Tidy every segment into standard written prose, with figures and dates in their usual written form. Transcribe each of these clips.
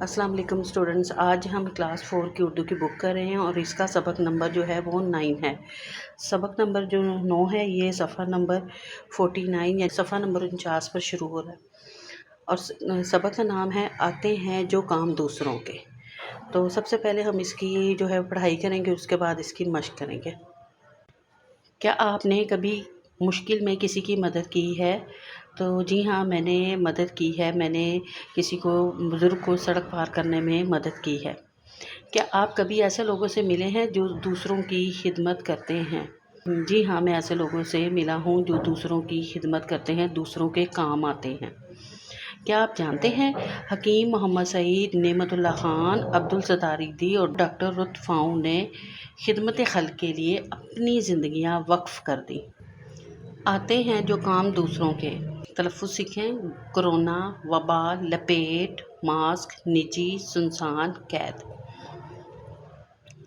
अस्सलाम वालेकुम स्टूडेंट्स। आज हम क्लास 4 की उर्दू की बुक कर रहे हैं और इसका सबक नंबर जो है वो 9 है। सबक नंबर जो 9 है ये सफ़ा नंबर 49 या सफ़ा नंबर 49 पर शुरू हो रहा है और सबक का नाम है आते हैं जो काम दूसरों के। तो सबसे पहले हम इसकी जो है पढ़ाई करेंगे, उसके बाद इसकी मश्क करेंगे। क्या आपने कभी मुश्किल में किसी की मदद की है? तो जी हाँ, मैंने मदद की है। मैंने किसी को बुज़ुर्ग को सड़क पार करने में मदद की है। क्या आप कभी ऐसे लोगों से मिले हैं जो दूसरों की खिदमत करते हैं? जी हाँ, मैं ऐसे लोगों से मिला हूँ जो दूसरों की खिदमत करते हैं, दूसरों के काम आते हैं। क्या आप जानते हैं हकीम मोहम्मद सईद, नेमतुल्लाह खान, अब्दुल सत्तार और डॉक्टर रुतफ़ाऊ ने खिदमत खल्क़ के लिए अपनी ज़िंदगियाँ वक्फ़ कर दी। आते हैं जो काम दूसरों के। तलफ़्फ़ुज़ सीखें। कोरोना, वबा, लपेट, मास्क, निजी, सुनसान, कैद।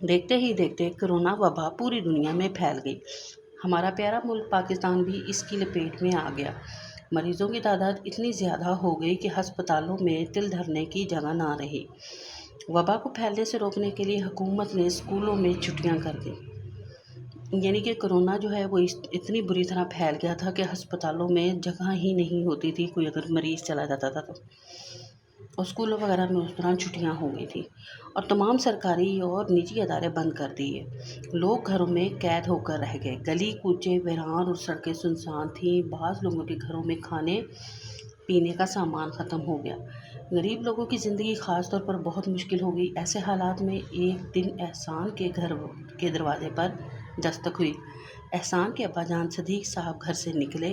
देखते ही देखते कोरोना वबा पूरी दुनिया में फैल गई। हमारा प्यारा मुल्क पाकिस्तान भी इसकी लपेट में आ गया। मरीज़ों की तादाद इतनी ज़्यादा हो गई कि हस्पतालों में तिल धरने की जगह ना रही। वबा को फैलने से रोकने के लिए हुकूमत ने स्कूलों में छुट्टियां कर दी। यानी कि कोरोना जो है वो इतनी बुरी तरह फैल गया था कि अस्पतालों में जगह ही नहीं होती थी। कोई अगर मरीज़ चला जाता था तो और स्कूलों वगैरह में उस दौरान छुट्टियां हो गई थी और तमाम सरकारी और निजी अदारे बंद कर दिए। लोग घरों में कैद होकर रह गए। गली कूचे वीरान और सड़कें सुनसान थीं। बाज़ लोगों के घरों में खाने पीने का सामान ख़त्म हो गया। गरीब लोगों की ज़िंदगी ख़ास तौर पर बहुत मुश्किल हो गई। ऐसे हालात में एक दिन एहसान के घर के दरवाजे पर दस्तक हुई। एहसान के अब्बा जान सदीक साहब घर से निकले।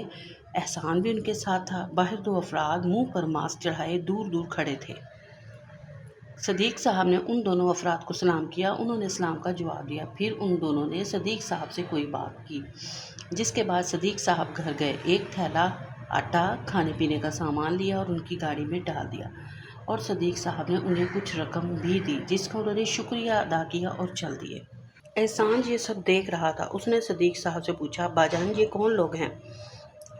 एहसान भी उनके साथ था। बाहर दो अफराद मुंह पर मास्क चढ़ाए दूर दूर खड़े थे। सदीक साहब ने उन दोनों अफराद को सलाम किया। उन्होंने सलाम का जवाब दिया। फिर उन दोनों ने सदीक साहब से कोई बात की, जिसके बाद सदीक साहब घर गए। एक थैला आटा, खाने पीने का सामान लिया और उनकी गाड़ी में डाल दिया और सदीक साहब ने उन्हें कुछ रकम भी दी, जिसका उन्होंने शुक्रिया अदा किया और चल दिए। एहसान ये सब देख रहा था। उसने सदीक साहब से पूछा, बाजान ये कौन लोग हैं?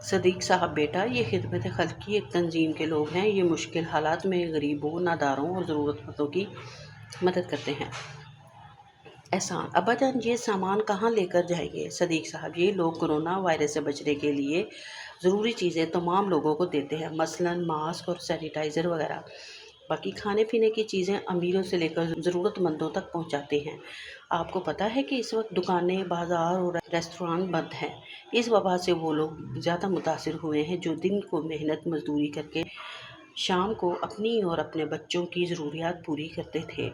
सदीक साहब, बेटा ये खिदमत खल्क़ की एक तंजीम के लोग हैं। ये मुश्किल हालात में गरीबों, नादारों और ज़रूरतमंदों की मदद करते हैं। एहसान, अब्बा जान ये सामान कहाँ लेकर जाएंगे? सदीक साहब, ये लोग कोरोना वायरस से बचने के लिए ज़रूरी चीज़ें तमाम लोगों को देते हैं, मसलन मास्क और सैनिटाइज़र वगैरह। बाकी खाने पीने की चीज़ें अमीरों से लेकर ज़रूरतमंदों तक पहुंचाते हैं। आपको पता है कि इस वक्त दुकानें, बाज़ार और रेस्टोरेंट बंद हैं। इस वबा से वो लोग ज़्यादा मुतासिर हुए हैं जो दिन को मेहनत मजदूरी करके शाम को अपनी और अपने बच्चों की ज़रूरियात पूरी करते थे।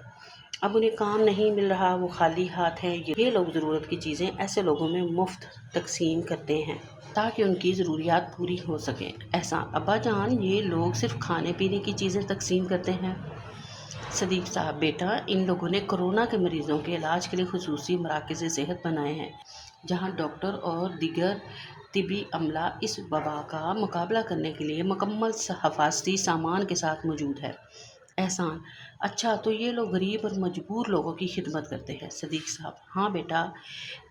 अब उन्हें काम नहीं मिल रहा, वो खाली हाथ हैं। ये लोग ज़रूरत की चीज़ें ऐसे लोगों में मुफ्त तकसीम करते हैं ताकि उनकी ज़रूरियात पूरी हो सकें। एहसान, अब्बा जान ये लोग सिर्फ खाने पीने की चीज़ें तकसीम करते हैं? सदीक साहब, बेटा इन लोगों ने कोरोना के मरीज़ों के इलाज के लिए खुसूसी मराकज़ सेहत बनाए हैं, जहाँ डॉक्टर और दीगर तिबी अमला इस वबा का मुकाबला करने के लिए मुकम्मल हफाजती सामान के साथ मौजूद है। एहसान, अच्छा तो ये लोग गरीब और मजबूर लोगों की खिदमत करते हैं? सदीक साहब, हाँ बेटा,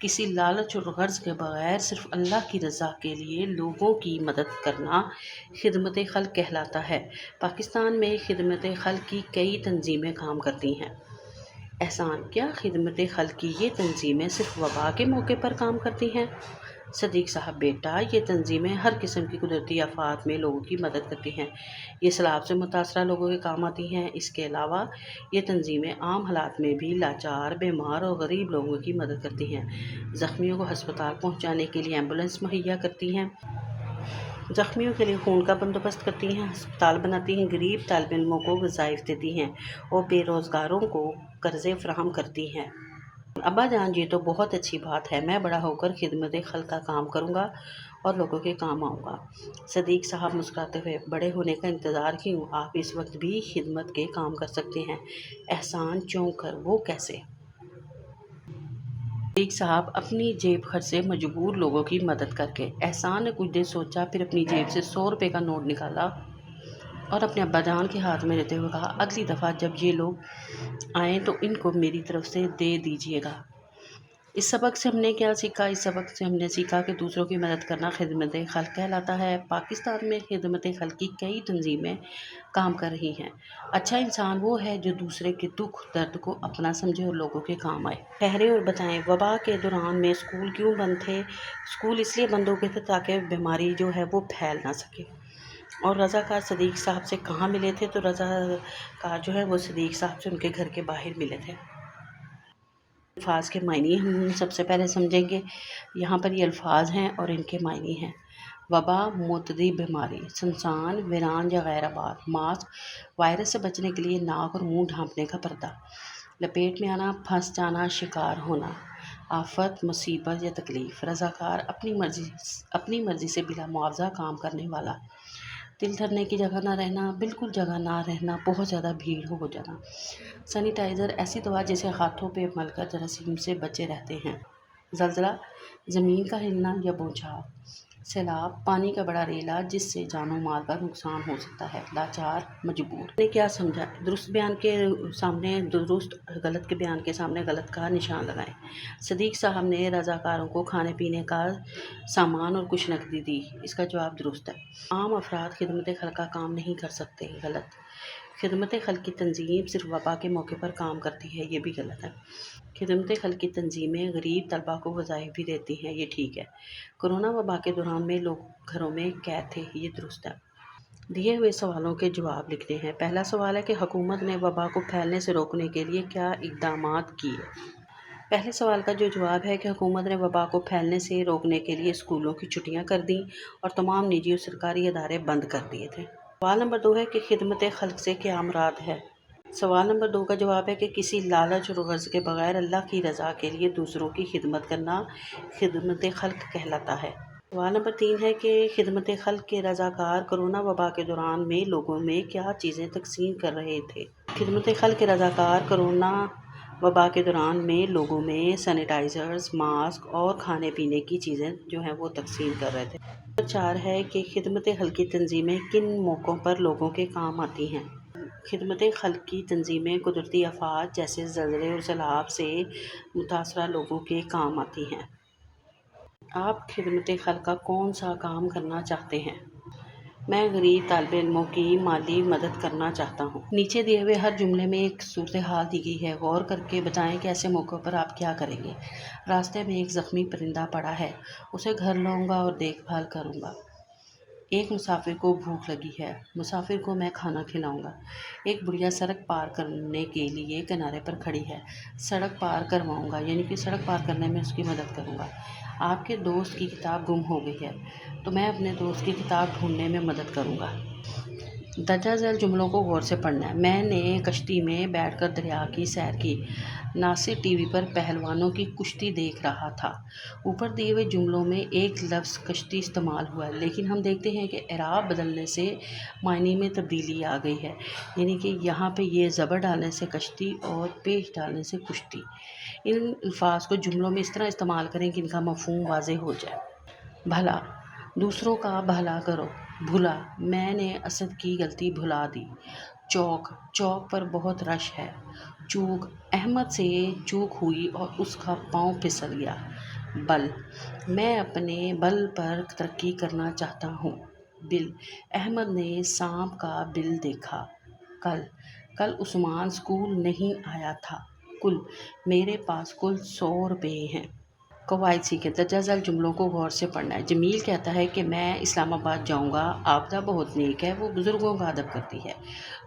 किसी लालच और गर्ज के बगैर सिर्फ अल्लाह की रज़ा के लिए लोगों की मदद करना खिदमत खल्क़ कहलाता है। पाकिस्तान में खिदमत खल्क़ की कई तंजीमें काम करती हैं। एहसान, क्या खिदमत खल्क़ की ये तंजीमें सिर्फ वबा के मौके पर काम करती हैं? सदीक साहब, बेटा ये तंजीमें हर किस्म की कुदरती आफात में लोगों की मदद करती हैं। ये सैलाब से मुतासरा लोगों के काम आती हैं। इसके अलावा ये तंजीमें आम हालात में भी लाचार, बीमार और गरीब लोगों की मदद करती हैं। ज़ख्मियों को हस्पताल पहुँचाने के लिए एम्बुलेंस मुहैया करती हैं, ज़ख्मियों के लिए खून का बंदोबस्त करती हैं, अस्पताल बनाती हैं, गरीब तालिब इल्मों को वज़ाइफ देती हैं और बेरोज़गारों को कर्ज़े फराहम करती हैं। अब्बा जान ये तो बहुत अच्छी बात है। मैं बड़ा होकर खिदमत खल्क़ का काम करूँगा और लोगों के काम आऊँगा। सदीक साहब मुस्कुराते हुए, बड़े होने का इंतज़ार क्यों, आप इस वक्त भी खिदमत के काम कर सकते हैं। एहसान चौंक कर, वो कैसे? सदीक साहब, अपनी जेब खर्च से मजबूर लोगों की मदद करके। एहसान ने कुछ देर सोचा, फिर अपनी जेब से 100 रुपये का नोट निकाला और अपने अब्बा जान के हाथ में देते हुए कहा, अगली दफ़ा जब ये लोग आएँ तो इनको मेरी तरफ से दे दीजिएगा। اس سبق سے ہم نے کیا سیکھا؟ اس سبق سے ہم نے سیکھا کہ دوسروں کی مدد کرنا خدمت خلق کہلاتا ہے۔ پاکستان میں خدمت خلق کی کئی تنظیمیں کام کر رہی ہیں۔ اچھا انسان وہ ہے جو دوسرے کے دکھ درد کو اپنا سمجھے اور لوگوں کے کام آئے۔ ٹھہرے اور بتائیں، وبا کے دوران میں اسکول کیوں بند تھے؟ اسکول اس لیے بند ہو گئے تھے تاکہ بیماری جو ہے وہ پھیل نہ سکے۔ اور رضاکار صدیق صاحب سے کہاں ملے تھے؟ تو رضاکار جو ہے وہ صدیق صاحب سے ان کے گھر کے باہر ملے تھے۔ الفاظ کے معنی ہم سب سے پہلے سمجھیں گے۔ یہاں پر یہ الفاظ ہیں اور ان کے معنی ہیں۔ وبا معتدی بیماری، سنسان، ویران یا غیر آباد۔ ماسک، وائرس سے بچنے کے لیے ناک اور منہ ڈھانپنے کا پردہ۔ لپیٹ میں آنا، پھنس جانا، شکار ہونا۔ آفت، مصیبت یا تکلیف۔ رضاکار، اپنی مرضی سے بلا معاوضہ کام کرنے والا۔ دل دھرنے کی جگہ نہ رہنا، بالکل جگہ نہ رہنا، بہت زیادہ بھیڑ ہو جانا۔ سینیٹائزر، ایسی دوا جسے ہاتھوں پہ مل کر جراثیم سے بچے رہتے ہیں۔ زلزلہ، زمین کا ہلنا یا بھونچال۔ سیلاب، پانی کا بڑا ریلا جس سے جان و مال کا نقصان ہو سکتا ہے۔ لاچار، مجبور۔ نے کیا سمجھا؟ درست بیان کے سامنے درست، غلط کے بیان کے سامنے غلط کا نشان لگائیں۔ صدیق صاحب نے رضاکاروں کو کھانے پینے کا سامان اور کچھ نقدی دی۔ اس کا جواب درست ہے۔ عام افراد خدمت خلق کا کام نہیں کر سکتے۔ غلط۔ خدمت خلق کی تنظیم صرف وبا کے موقع پر کام کرتی ہے، یہ بھی غلط ہے۔ خدمت خلق کی تنظیمیں غریب طلباء کو وظائف بھی دیتی ہیں، یہ ٹھیک ہے۔ کرونا وبا کے دوران میں لوگ گھروں میں قید تھے، یہ درست ہے۔ دیے ہوئے سوالوں کے جواب لکھتے ہیں۔ پہلا سوال ہے کہ حکومت نے وبا کو پھیلنے سے روکنے کے لیے کیا اقدامات کیے؟ پہلے سوال کا جو جواب ہے کہ حکومت نے وبا کو پھیلنے سے روکنے کے لیے اسکولوں کی چھٹیاں کر دیں اور تمام نجی اور سرکاری ادارے بند کر دیے تھے۔ سوال نمبر 2 ہے کہ خدمت خلق سے کیا مراد ہے؟ سوال نمبر 2 کا جواب ہے کہ کسی لالچ اور غرض کے بغیر اللہ کی رضا کے لیے دوسروں کی خدمت کرنا خدمت خلق کہلاتا ہے۔ سوال نمبر 3 ہے کہ خدمت خلق کے رضاکار کرونا وبا کے دوران میں لوگوں میں کیا چیزیں تقسیم کر رہے تھے؟ خدمت خلق کے رضاکار کرونا وبا کے دوران میں لوگوں میں سینیٹائزرز، ماسک اور کھانے پینے کی چیزیں جو ہیں وہ تقسیم کر رہے تھے۔ نمبر 4 ہے کہ خدمت خلق کی تنظیمیں کن موقعوں پر لوگوں کے کام آتی ہیں؟ خدمت خلق کی تنظیمیں قدرتی آفات جیسے زلزلے اور سیلاب سے متاثرہ لوگوں کے کام آتی ہیں۔ آپ خدمت خلق کا کون سا کام کرنا چاہتے ہیں؟ میں غریب طالب علموں کی مالی مدد کرنا چاہتا ہوں۔ نیچے دیے ہوئے ہر جملے میں ایک صورتحال دی گئی ہے، غور کر کے بتائیں کہ ایسے موقع پر آپ کیا کریں گے۔ راستے میں ایک زخمی پرندہ پڑا ہے، اسے گھر لاؤں گا اور دیکھ بھال کروں گا۔ ایک مسافر کو بھوک لگی ہے، مسافر کو میں کھانا کھلاؤں گا۔ ایک بڑھیا سڑک پار کرنے کے لیے کنارے پر کھڑی ہے، سڑک پار کرواؤں گا، یعنی کہ سڑک پار کرنے میں اس کی مدد کروں گا۔ آپ کے دوست کی کتاب گم ہو گئی ہے تو میں اپنے دوست کی کتاب ڈھونڈنے میں مدد کروں گا۔ درجہ ذیل جملوں کو غور سے پڑھنا ہے۔ میں نے کشتی میں بیٹھ کر دریا کی سیر کی۔ ناصر ٹی وی پر پہلوانوں کی کشتی دیکھ رہا تھا۔ اوپر دیے ہوئے جملوں میں ایک لفظ کشتی استعمال ہوا ہے، لیکن ہم دیکھتے ہیں کہ اعراب بدلنے سے معنی میں تبدیلی آ گئی ہے، یعنی کہ یہاں پہ یہ زبر ڈالنے سے کشتی اور پیش ڈالنے سے کشتی۔ ان الفاظ کو جملوں میں اس طرح استعمال کریں کہ ان کا مفہوم واضح ہو جائے۔ بھلا، دوسروں کا بھلا کرو۔ بھلا، میں نے اسد کی غلطی بھلا دی۔ چوک، چوک پر بہت رش ہے۔ چوک، احمد سے چوک ہوئی اور اس کا پاؤں پھسل گیا۔ بل، میں اپنے بل پر ترقی کرنا چاہتا ہوں۔ بل، احمد نے سانپ کا بل دیکھا۔ کل، کل عثمان اسکول نہیں آیا تھا۔ کل، میرے پاس کل 100 روپے ہیں۔ قواعد سیکھیں۔ درجہ ذیل جملوں کو غور سے پڑھنا ہے۔ جمیل کہتا ہے کہ میں اسلام آباد جاؤں گا۔ عابدہ بہت نیک ہے، وہ بزرگوں کا ادب کرتی ہے۔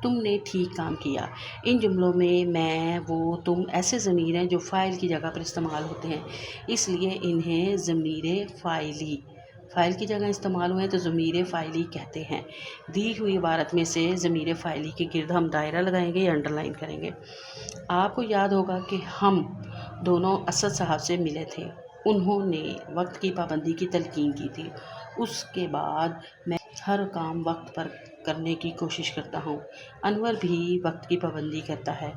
تم نے ٹھیک کام کیا۔ ان جملوں میں وہ، تم ایسے ضمیر ہیں جو فاعل کی جگہ پر استعمال ہوتے ہیں، اس لیے انہیں ضمیر فاعلی، فاعل کی جگہ استعمال ہوئے تو ضمیر فاعلی کہتے ہیں۔ دی ہوئی عبارت میں سے ضمیر فاعلی کے گرد ہم دائرہ لگائیں گے یا انڈر لائن کریں گے۔ آپ کو یاد ہوگا کہ ہم دونوں اسد صاحب سے ملے تھے، انہوں نے وقت کی پابندی کی تلقین کی تھی۔ اس کے بعد میں ہر کام وقت پر کرنے کی کوشش کرتا ہوں۔ انور بھی وقت کی پابندی کرتا ہے،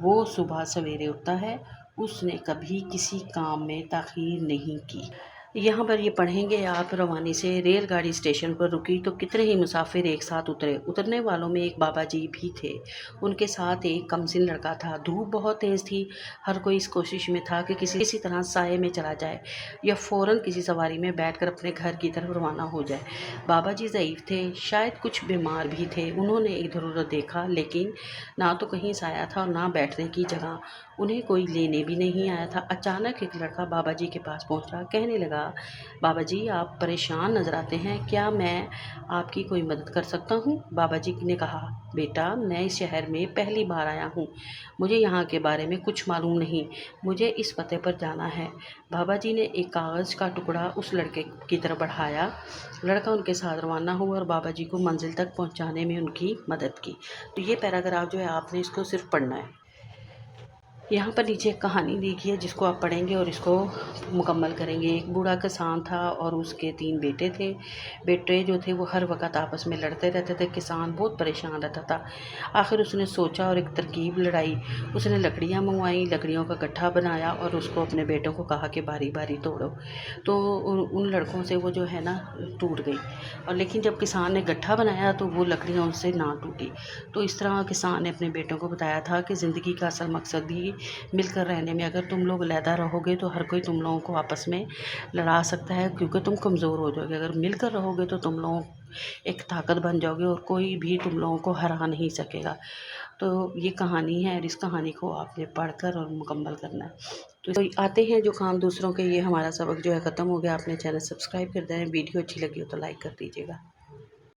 وہ صبح سویرے اٹھتا ہے، اس نے کبھی کسی کام میں تاخیر نہیں کی۔ यहाँ पर ये पढ़ेंगे आप। रवानी से रेल गाड़ी स्टेशन पर रुकी तो कितने ही मुसाफिर एक साथ उतरे। उतरने वालों में एक बाबा जी भी थे, उनके साथ एक कमसिन लड़का था। धूप बहुत तेज थी, हर कोई इस कोशिश में था कि किसी तरह साये में चला जाए या फौरन किसी सवारी में बैठकर अपने घर की तरफ रवाना हो जाए। बाबा जी ज़ईफ थे, शायद कुछ बीमार भी थे। उन्होंने इधर उधर देखा, लेकिन ना तो कहीं साया था और ना बैठने की जगह। उन्हें कोई लेने भी नहीं आया था। अचानक एक लड़का बाबा जी के पास पहुंचा, कहने लगा, बाबा जी आप परेशान नजर आते हैं, क्या मैं आपकी कोई मदद कर सकता हूँ? बाबा जी ने कहा, बेटा मैं इस शहर में पहली बार आया हूँ, मुझे यहाँ के बारे में कुछ मालूम नहीं, मुझे इस पते पर जाना है। बाबा जी ने एक कागज़ का टुकड़ा उस लड़के की तरफ बढ़ाया। लड़का उनके साथ रवाना हुआ और बाबा जी को मंजिल तक पहुँचाने में उनकी मदद की। तो ये पैराग्राफ जो है आपने इसको सिर्फ पढ़ना है। यहाँ पर नीचे एक कहानी लिखी है जिसको आप पढ़ेंगे और इसको मुकम्मल करेंगे। एक बूढ़ा किसान था और उसके 3 बेटे थे। बेटे जो थे वो हर वक्त आपस में लड़ते रहते थे। किसान बहुत परेशान रहता था। आखिर उसने सोचा और एक तरकीब लड़ाई। उसने लकड़ियाँ मंगवाई, लकड़ियों का गट्ठा बनाया और उसको अपने बेटों को कहा कि बारी बारी तोड़ो। तो उन लड़कों से वो जो है ना टूट गई। और लेकिन जब किसान ने गट्ठा बनाया तो वो लकड़ियाँ उनसे ना टूटी। तो इस तरह किसान ने अपने बेटों को बताया था कि ज़िंदगी का असल मकसद भी मिलकर रहने में। अगर तुम लोग अलहदा रहोगे तो हर कोई तुम लोगों को आपस में लड़ा सकता है, क्योंकि तुम कमज़ोर हो जाओगे। अगर मिलकर रहोगे तो तुम लोग एक ताकत बन जाओगे और कोई भी तुम लोगों को हरा नहीं सकेगा। तो ये कहानी है और इस कहानी को आपने पढ़कर और मुकम्मल करना है। तो आते हैं जो काम दूसरों के। ये हमारा सबक जो है ख़त्म हो गया। आपने चैनल सब्सक्राइब कर दें। वीडियो अच्छी लगी हो तो लाइक कर दीजिएगा।